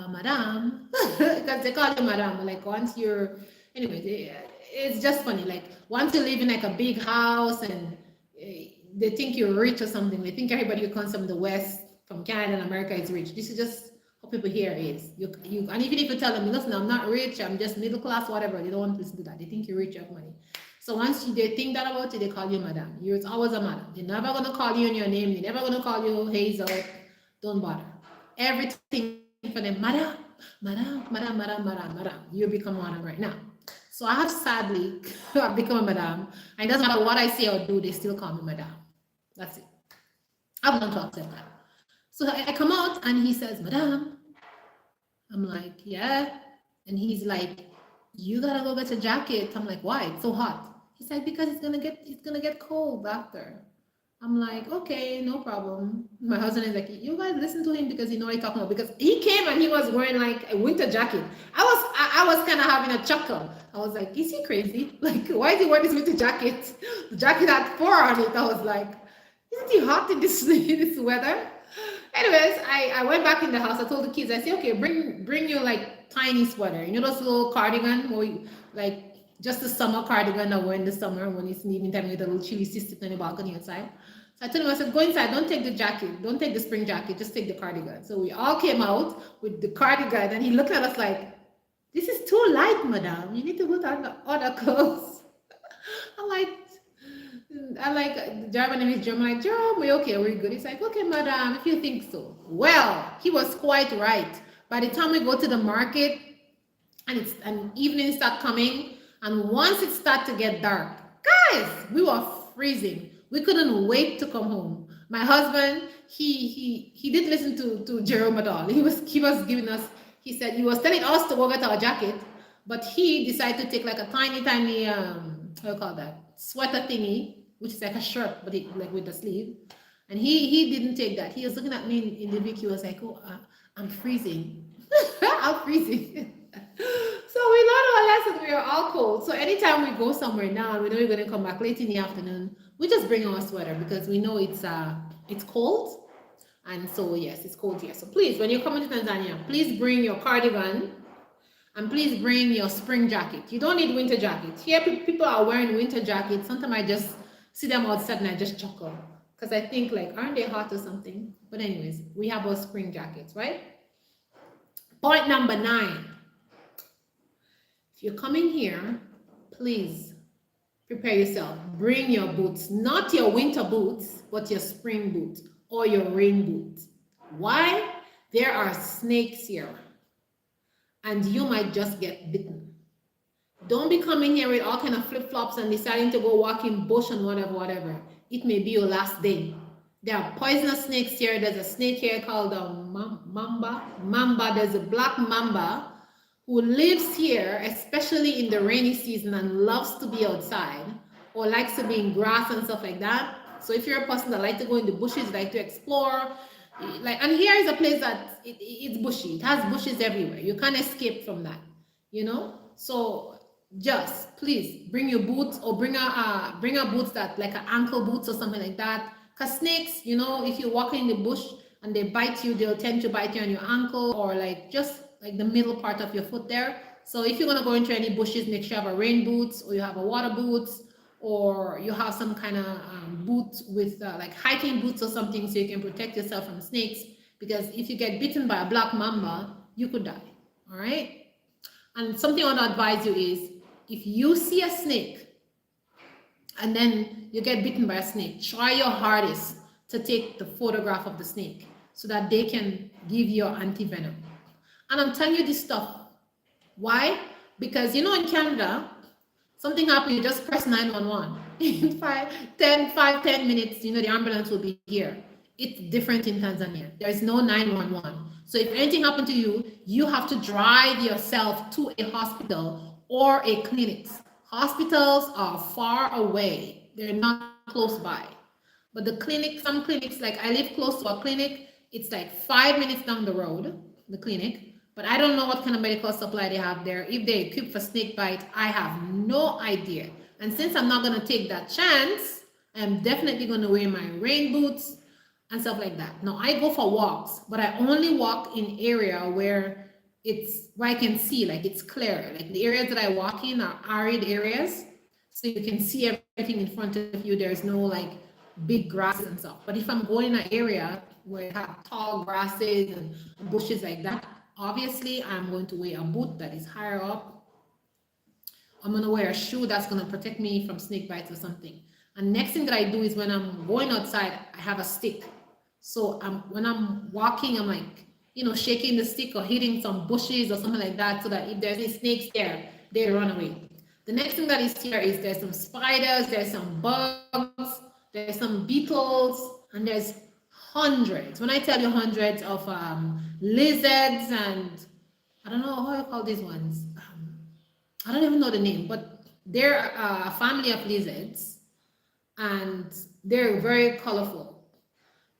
Madam, because they call you Madam, like once you're, anyway, it's just funny. Like once you live in like a big house and they think you're rich or something, they think everybody who comes from the West, from Canada and America is rich. This is just how people here is. You and even if you tell them, listen, I'm not rich, I'm just middle class, whatever, they don't want to listen to that. They think you're rich, you have money. So once they think that about you, they call you Madam. You're always a Madam. They're never going to call you in your name. They're never going to call you Hazel. Don't bother. Everything for them, Madam, Madam, Madam, Madam, Madam, Madam. You become Madam right now. So I have sadly I've become a Madam. And it doesn't matter what I say or do, they still call me Madam. That's it. I've learned to accept that. So I come out and he says, Madam. I'm like, yeah. And he's like, you gotta go get a jacket. I'm like, why? It's so hot. He's like, because it's gonna get cold after. I'm like, okay, no problem. My husband is like, you guys listen to him because you know what he's talking about. Because he came and he was wearing like a winter jacket. I was kind of having a chuckle. I was like, is he crazy? Like, why is he wearing this winter jacket? The jacket had fur on it. I was like, isn't he hot in this weather? Anyways, I went back in the house. I told the kids, I said, okay, bring your like tiny sweater. You know those little cardigan where you, like just the summer cardigan that wear in the summer when it's evening time with a little chilly sister on the balcony outside. So I told him, I said, go inside, don't take the jacket, don't take the spring jacket, just take the cardigan. So we all came out with the cardigan and he looked at us like, this is too light, madam. You need to put on the other clothes. I like the German name is Jerome. I'm like, Jerome, we okay, we're good. He's like, okay, madam, if you think so. Well, he was quite right. By the time we go to the market and evening start coming, and once it started to get dark, guys, we were freezing. We couldn't wait to come home. My husband, he didn't listen to Jerome at all. He was giving us, he said, he was telling us to go get our jacket, but he decided to take like a tiny how you call that, sweater thingy, which is like a shirt, but it, like with the sleeve. And he didn't take that. He was looking at me in the Vic. He was like, "Oh, I'm freezing. I'm freezing." So we learned our lesson. We are all cold. So anytime we go somewhere now, and we know we're going to come back late in the afternoon, we just bring our sweater because we know it's cold. And so yes, it's cold here. So please, when you're coming to Tanzania, please bring your cardigan and please bring your spring jacket. You don't need winter jacket. Here people are wearing winter jackets. Sometimes I just see them outside and I just chuckle because I think like, aren't they hot or something? But anyways, we have our spring jackets, right? Point number 9. If you're coming here, please prepare yourself. Bring your boots, not your winter boots, but your spring boots or your rain boots. Why? There are snakes here and you might just get bitten. Don't be coming here with all kind of flip-flops and deciding to go walk in bush and whatever. It may be your last day. There are poisonous snakes here. There's a snake here called a mamba. There's a black mamba who lives here, especially in the rainy season, and loves to be outside or likes to be in grass and stuff like that. So if you're a person that likes to go in the bushes, like to explore, like, and here is a place that it's bushy. It has bushes everywhere. You can't escape from that, you know. So just please bring your boots or bring a boots that like an ankle boots or something like that. Cause snakes, you know, if you're walking in the bush and they bite you, they'll tend to bite you on your ankle or like just like the middle part of your foot there. So if you're gonna go into any bushes, make sure you have a rain boots or you have a water boots or you have some kind of boots with like hiking boots or something so you can protect yourself from snakes, because if you get bitten by a black mamba, you could die. All right. And something I want to advise you is if you see a snake and then you get bitten by a snake, try your hardest to take the photograph of the snake so that they can give you anti-venom. And I'm telling you this stuff. Why? Because you know in Canada, something happened, you just press 911. In 5-10 minutes, you know, the ambulance will be here. It's different in Tanzania. There is no 911. So if anything happened to you, you have to drive yourself to a hospital or a clinic. Hospitals are far away. They're not close by. But the clinic, some clinics, like I live close to a clinic, it's like 5 minutes down the road, the clinic. But I don't know what kind of medical supply they have there. If they're equipped for snake bite, I have no idea. And since I'm not going to take that chance, I'm definitely going to wear my rain boots and stuff like that. Now, I go for walks, but I only walk in area where I can see, like it's clear. Like the areas that I walk in are arid areas, so you can see everything in front of you. There's no like big grasses and stuff. But if I'm going in an area where I have tall grasses and bushes like that, obviously I'm going to wear a boot that is higher up. I'm going to wear a shoe that's going to protect me from snake bites or something. And next thing that I do is when I'm going outside, I have a stick. So when I'm walking, I'm like, you know, shaking the stick or hitting some bushes or something like that so that if there's any snakes there, they run away. The next thing that is here is there's some spiders, there's some bugs, there's some beetles, and there's hundreds. When I tell you hundreds of lizards and I don't know how you call these ones. I don't even know the name, but they're a family of lizards and they're very colorful.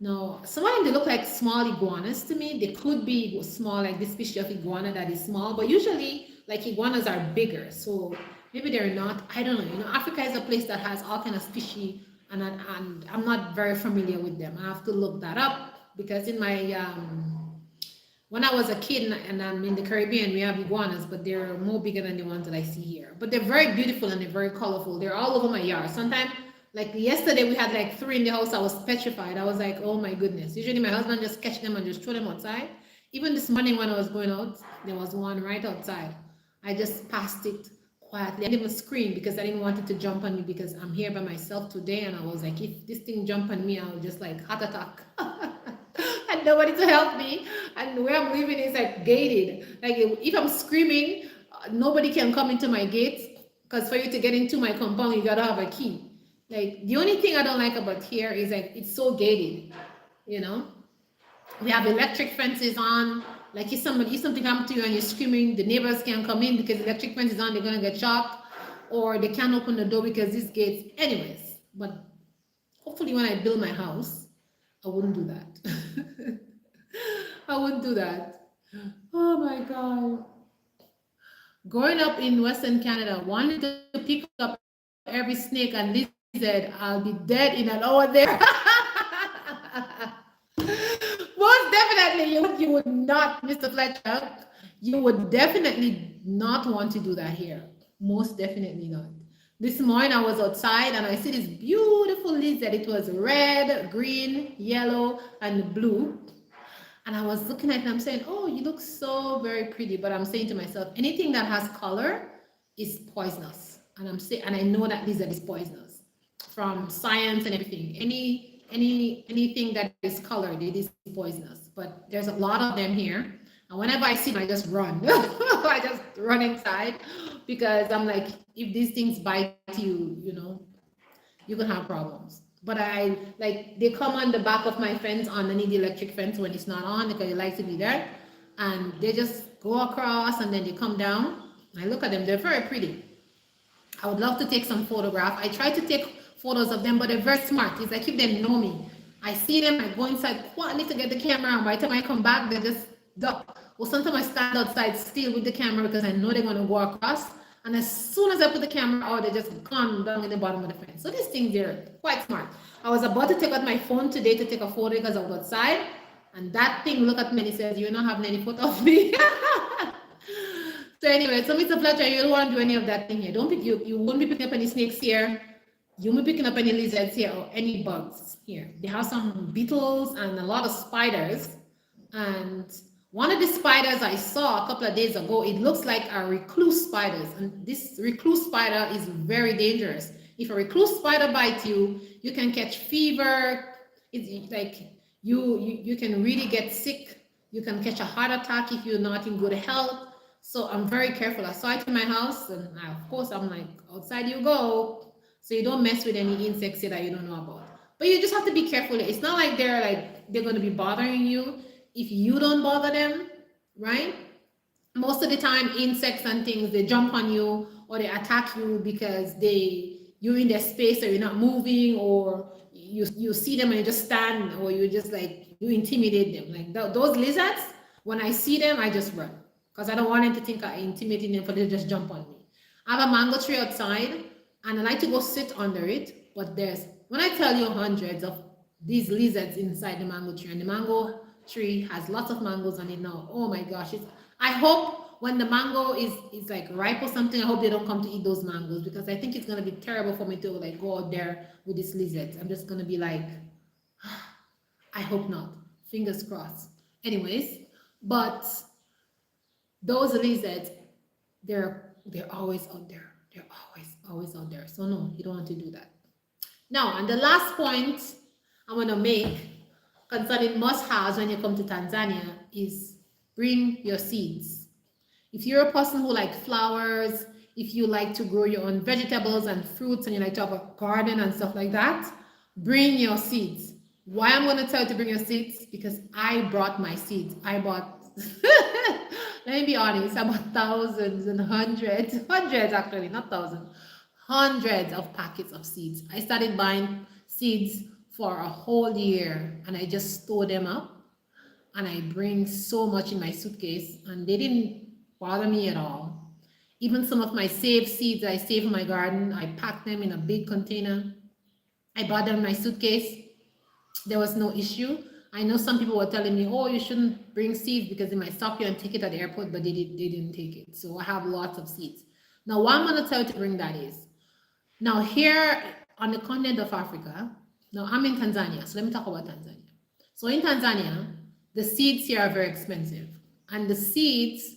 Now, some of them, they look like small iguanas to me. They could be small, like this species of iguana that is small, but usually like iguanas are bigger. So maybe they're not, I don't know. You know, Africa is a place that has all kind of species and I'm not very familiar with them. I have to look that up because in my, when I was a kid and I'm in the Caribbean, we have iguanas, but they're more bigger than the ones that I see here. But they're very beautiful and they're very colorful. They're all over my yard. Sometimes, like yesterday, we had like 3 in the house. I was petrified. I was like, oh my goodness. Usually my husband just catch them and just throw them outside. Even this morning when I was going out, there was one right outside. I just passed it quietly. I didn't even scream because I didn't want it to jump on me because I'm here by myself today. And I was like, if this thing jump on me, I would just like heart attack. And nobody to help me. And where I'm living is like gated. Like if I'm screaming, nobody can come into my gate because for you to get into my compound, you gotta have a key. Like the only thing I don't like about here is like it's so gated, you know. We have electric fences on. Like if something happens to you and you're screaming, the neighbors can't come in because the electric fence is on. They're gonna get shocked. or they can't open the door because this gates. Anyways, but hopefully when I build my house, I wouldn't do that. I wouldn't do that. Oh my God. Growing up in Western Canada, wanting to pick up every snake and lizard, I'll be dead in an hour there. Most definitely, you would not, Mr. Fletcher. You would definitely not want to do that here. Most definitely not. This morning I was outside and I see this beautiful lizard. It was red, green, yellow, and blue. And I was looking at it and I'm saying, oh, you look so very pretty. But I'm saying to myself, anything that has color is poisonous. And I know that lizard is poisonous from science and everything. Anything that is colored, it is poisonous. But there's a lot of them here. And whenever I see them, I just run. I just run inside because I'm like, if these things bite you, you can have problems. But I like they come on the back of my fence underneath the electric fence when it's not on because they like to be there, and they just go across and then they come down. I look at them; they're very pretty. I would love to take some photograph. I try to take photos of them, but they're very smart. It's like if they know me, I see them, I go inside quietly to get the camera, and by the time I come back, they just duck. Or sometimes I stand outside still with the camera because I know they're going to go across. And as soon as I put the camera out, they just gone down in the bottom of the fence. So these things, they're quite smart. I was about to take out my phone today to take a photo because I was outside. And that thing looked at me and he says, you're not having any photo of me. So anyway, so Mr. Fletcher, you don't want to do any of that thing here. You won't be picking up any snakes here. You won't be picking up any lizards here or any bugs here. They have some beetles and a lot of spiders. And one of the spiders I saw a couple of days ago, it looks like a recluse spider. And this recluse spider is very dangerous. If a recluse spider bites you, you can catch fever. It's like you can really get sick. You can catch a heart attack if you're not in good health. So I'm very careful. I saw it in my house, and of course I'm like, outside you go. So you don't mess with any insects that you don't know about. But you just have to be careful. It's not like they're going to be bothering you if you don't bother them, right? Most of the time, insects and things, they jump on you or they attack you because you're in their space or you're not moving, or you see them and you just stand, or you just like you intimidate them. Like those lizards, when I see them, I just run because I don't want them to think I'm intimidating them, for they just jump on me. I have a mango tree outside and I like to go sit under it, but when I tell you, hundreds of these lizards inside the mango tree, and the mango tree has lots of mangoes on it now. Oh my gosh, I hope when the mango is like ripe or something, I hope they don't come to eat those mangoes, because I think it's going to be terrible for me to like go out there with these lizards. I'm just going to be like, I hope not, fingers crossed. Anyways, but those lizards, they're always out there. They're always out there. So no, you don't want to do that. Now, and the last point I want to make concerning must-haves when you come to Tanzania is bring your seeds. If you're a person who likes flowers, if you like to grow your own vegetables and fruits, and you like to have a garden and stuff like that, bring your seeds. Why I'm going to tell you to bring your seeds? Because I brought my seeds. I bought, let me be honest, I bought thousands and hundreds actually, not thousands, hundreds of packets of seeds. I started buying seeds for a whole year, and I just store them up, and I bring so much in my suitcase, and they didn't bother me at all. Even some of my saved seeds I save in my garden, I packed them in a big container. I bought them in my suitcase. There was no issue. I know some people were telling me, oh, you shouldn't bring seeds because they might stop you and take it at the airport, but they didn't take it. So I have lots of seeds. Now, what I'm going to tell you to bring that is, now here on the continent of Africa, now I'm in Tanzania, so let me talk about Tanzania. So in Tanzania, the seeds here are very expensive, and the seeds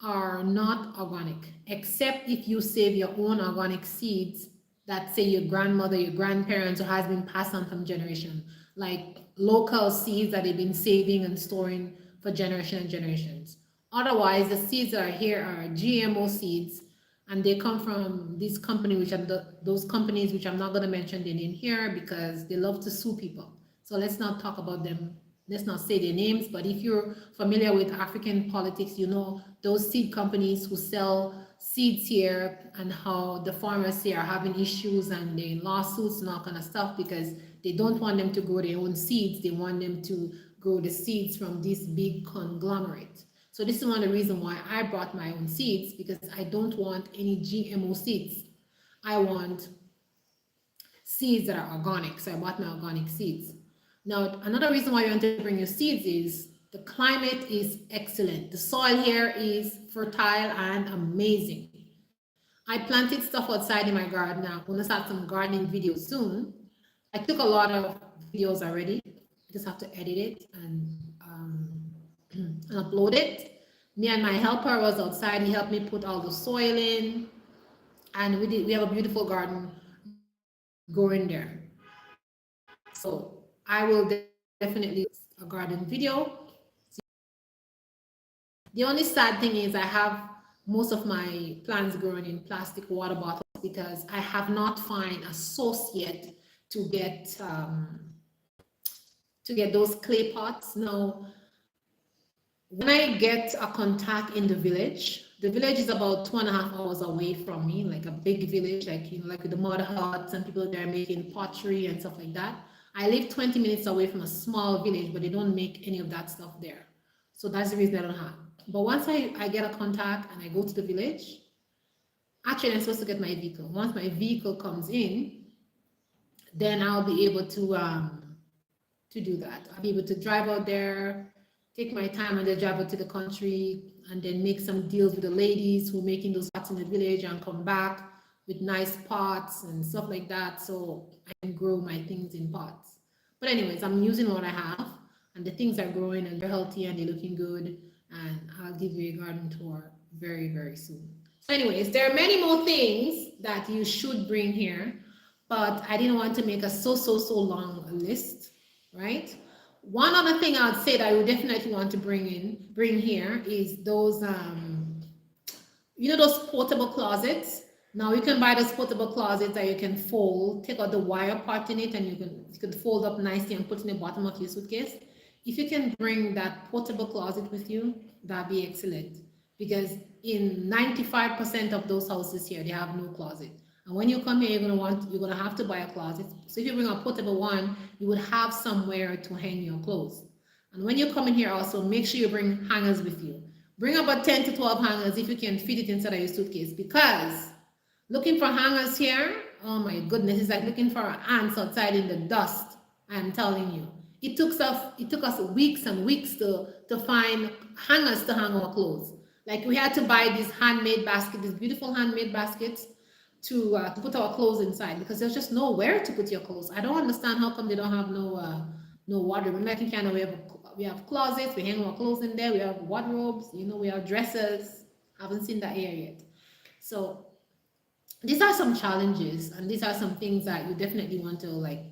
are not organic, except if you save your own organic seeds that say your grandmother, your grandparents, or has been passed on from generation, like local seeds that they've been saving and storing for generations and generations. Otherwise, the seeds that are here are GMO seeds, and they come from these companies, which are those companies which I'm not going to mention their name here because they love to sue people. So let's not talk about them let's not say their names, but if you're familiar with African politics, you know those seed companies who sell seeds here and how the farmers here are having issues and they're in lawsuits and all kind of stuff because they don't want them to grow their own seeds. They want them to grow the seeds from this big conglomerate. So this is one of the reasons why I brought my own seeds, because I don't want any GMO seeds. I want seeds that are organic. So I bought my organic seeds. Now, another reason why you want to bring your seeds is the climate is excellent. The soil here is fertile and amazing. I planted stuff outside in my garden. I'm going to start some gardening videos soon. I took a lot of videos already. I just have to edit it and upload it. Me and my helper was outside. He helped me put all the soil in. And we have a beautiful garden growing there. So I will definitely a garden video. The only sad thing is I have most of my plants growing in plastic water bottles because I have not found a source yet to get those clay pots. Now, when I get a contact in the village is about 2.5 hours away from me, like a big village, like, you know, like with the mud huts and people there making pottery and stuff like that. I live 20 minutes away from a small village, but they don't make any of that stuff there. So that's the reason I don't have. But once I get a contact and I go to the village, actually I'm supposed to get my vehicle. Once my vehicle comes in, then I'll be able to do that. I'll be able to drive out there, take my time and then drive out to the country and then make some deals with the ladies who are making those pots in the village and come back with nice pots and stuff like that so I can grow my things in pots. But anyways, I'm using what I have and the things are growing and they're healthy and they're looking good, and I'll give you a garden tour very, very soon. So anyways, there are many more things that you should bring here, but I didn't want to make a so long list, right? One other thing I'd say that I would definitely want to bring here is those, you know, those portable closets. Now you can buy those portable closets that you can fold, take out the wire part in it, and you can fold up nicely and put in the bottom of your suitcase. If you can bring that portable closet with you, that'd be excellent. Because in 95% of those houses here, they have no closet. And when you come here, you're gonna have to buy a closet. So if you bring a portable one, you would have somewhere to hang your clothes. And when you come in here also, make sure you bring hangers with you. Bring about 10 to 12 hangers if you can fit it inside of your suitcase, because looking for hangers here, oh my goodness, it's like looking for ants outside in the dust. I'm telling you. It took us weeks and weeks to find hangers to hang our clothes. Like we had to buy these handmade baskets, these beautiful handmade baskets to put our clothes inside, because there's just nowhere to put your clothes. I don't understand how come they don't have no wardrobe. In American Canada, we have closets, we hang our clothes in there, we have wardrobes, you know, we have dressers. I haven't seen that here yet. So these are some challenges, and these are some things that you definitely want to like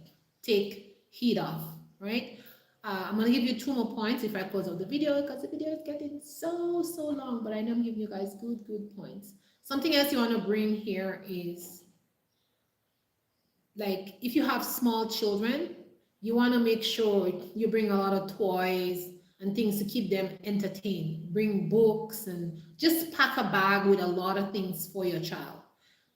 take heed of, right? I'm gonna give you 2 more points if I close out the video, because the video is getting so long, but I know I'm giving you guys good points. Something else you want to bring here is, like, if you have small children, you want to make sure you bring a lot of toys and things to keep them entertained. Bring books and just pack a bag with a lot of things for your child.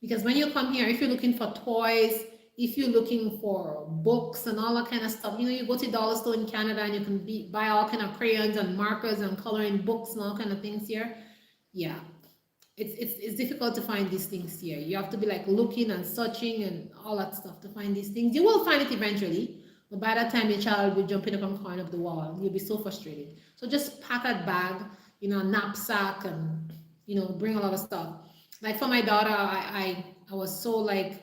Because when you come here, if you're looking for toys, if you're looking for books and all that kind of stuff, you know, you go to dollar store in Canada and you can buy all kind of crayons and markers and coloring books and all kind of things here. Yeah, it's difficult to find these things here. You have to be like looking and searching and all that stuff to find these things. You will find it eventually, but by that time your child will be jumping up on the corner of the wall. You'll be so frustrated. So just pack a bag, you know, a knapsack, and, you know, bring a lot of stuff. Like for my daughter, I was so like,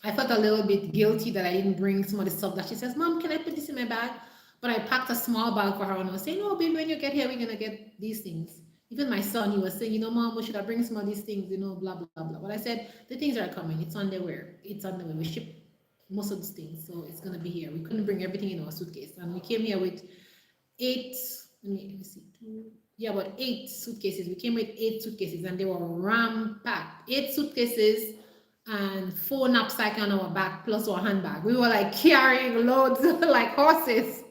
I felt a little bit guilty that I didn't bring some of the stuff that she says, Mom, can I put this in my bag? But I packed a small bag for her and I was saying, no, baby, when you get here, we're going to get these things. Even my son, he was saying, you know, Mom, we should have bring some of these things, you know, blah, blah, blah. But I said, the things are coming. It's on the way. It's on the way. We ship most of these things. So it's going to be here. We couldn't bring everything in our suitcase. And we came here with 8, let me see, 2, yeah, about 8 suitcases. We came with 8 suitcases and they were ram-packed. 8 suitcases and 4 knapsacks on our back plus our handbag. We were like carrying loads like horses.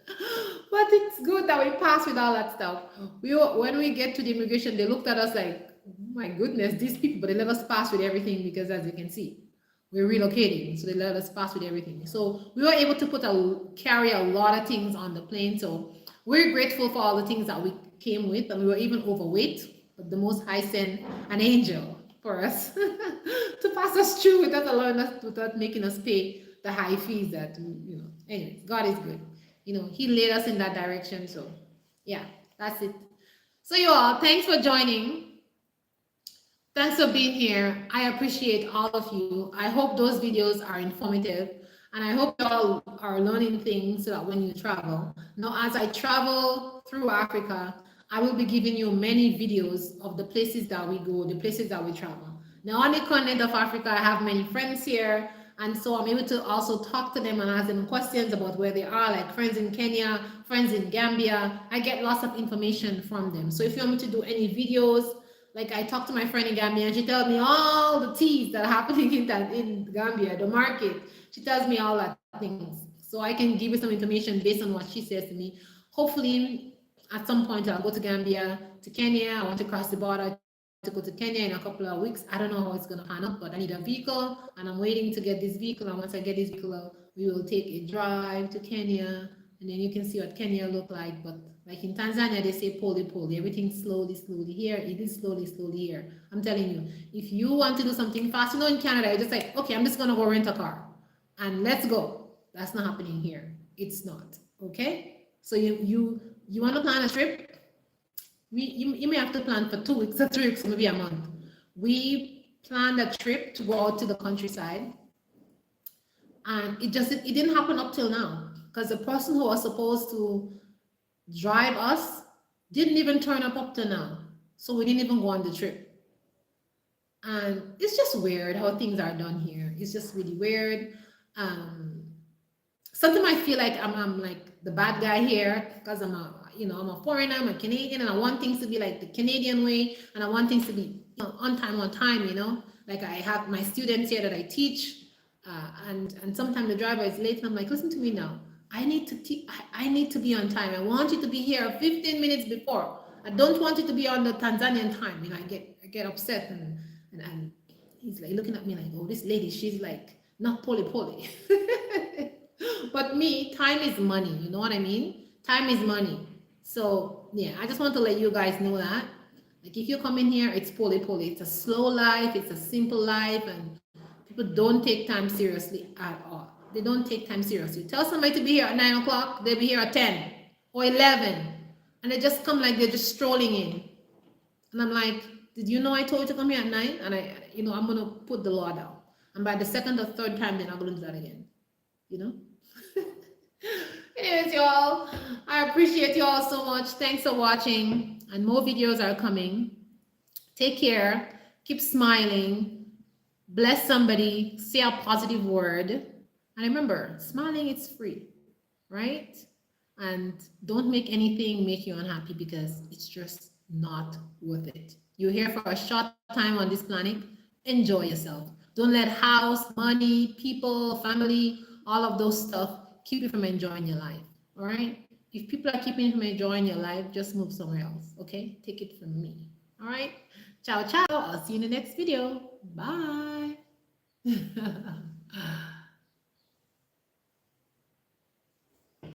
But it's good that we pass with all that stuff. When we get to the immigration, they looked at us like, oh my goodness, these people, but they let us pass with everything because, as you can see, we're relocating, so they let us pass with everything. So we were able to carry a lot of things on the plane. So we're grateful for all the things that we came with, and we were even overweight, but the Most High sent an angel for us to pass us through without allowing us, without making us pay the high fees that, you know. Anyways, God is good. You know, He led us in that direction. So yeah, that's it. So you all, thanks for joining. Thanks for being here. I appreciate all of you. I hope those videos are informative, and I hope you all are learning things so that when you travel. Now, as I travel through Africa, I will be giving you many videos of the places that we go, the places that we travel. Now, on the continent of Africa, I have many friends here, and so I'm able to also talk to them and ask them questions about where they are, like friends in Kenya, friends in Gambia. I get lots of information from them. So if you want me to do any videos, like I talked to my friend in Gambia and she tells me all the teas that are happening in Gambia, the market. She tells me all that things. So I can give you some information based on what she says to me. Hopefully, at some point, I'll go to Gambia, to Kenya. I want to cross the border to go to Kenya in a couple of weeks. I don't know how it's going to pan out, but I need a vehicle and I'm waiting to get this vehicle. And once I get this vehicle, we will take a drive to Kenya and then you can see what Kenya look like. But like in Tanzania, they say pole. Everything slowly, slowly here. It is slowly, slowly here. I'm telling you, if you want to do something fast, you know, in Canada, you're just like, okay, I'm just gonna go rent a car and let's go. That's not happening here. It's not. Okay. So you want to plan a trip? You may have to plan for 2 weeks or 3 weeks, maybe a month. We planned a trip to go out to the countryside, and it didn't happen up till now because the person who was supposed to drive us didn't even turn up till now. So we didn't even go on the trip. And it's just weird how things are done here. It's just really weird. Um, Sometimes I feel like I'm like the bad guy here because I'm a foreigner, I'm a Canadian, and I want things to be like the Canadian way, and I want things to be on time. Like I have my students here that I teach, and sometimes the driver is late, and I'm like, listen to me now. I need to be on time. I want you to be here 15 minutes before. I don't want you to be on the Tanzanian time. I get upset and he's like looking at me like, oh, this lady, she's like not poly. But me, time is money. You know what I mean? Time is money. So yeah, I just want to let you guys know that. Like if you come in here, it's poly. It's a slow life. It's a simple life, and people don't take time seriously at all. They don't take time seriously. Tell somebody to be here at 9 o'clock, they'll be here at 10 or 11, and they just come like they're just strolling in. And I'm like, did you know I told you to come here at 9? And I'm gonna put the law down. And by the second or third time, they're not gonna do that again. You know. Anyways, y'all, I appreciate you all so much. Thanks for watching, and more videos are coming. Take care. Keep smiling. Bless somebody. Say a positive word. And remember, smiling is free, right? And don't make anything make you unhappy because it's just not worth it. You're here for a short time on this planet. Enjoy yourself. Don't let house, money, people, family, all of those stuff keep you from enjoying your life. All right? If people are keeping you from enjoying your life, just move somewhere else. Okay? Take it from me. All right? Ciao, ciao. I'll see you in the next video. Bye.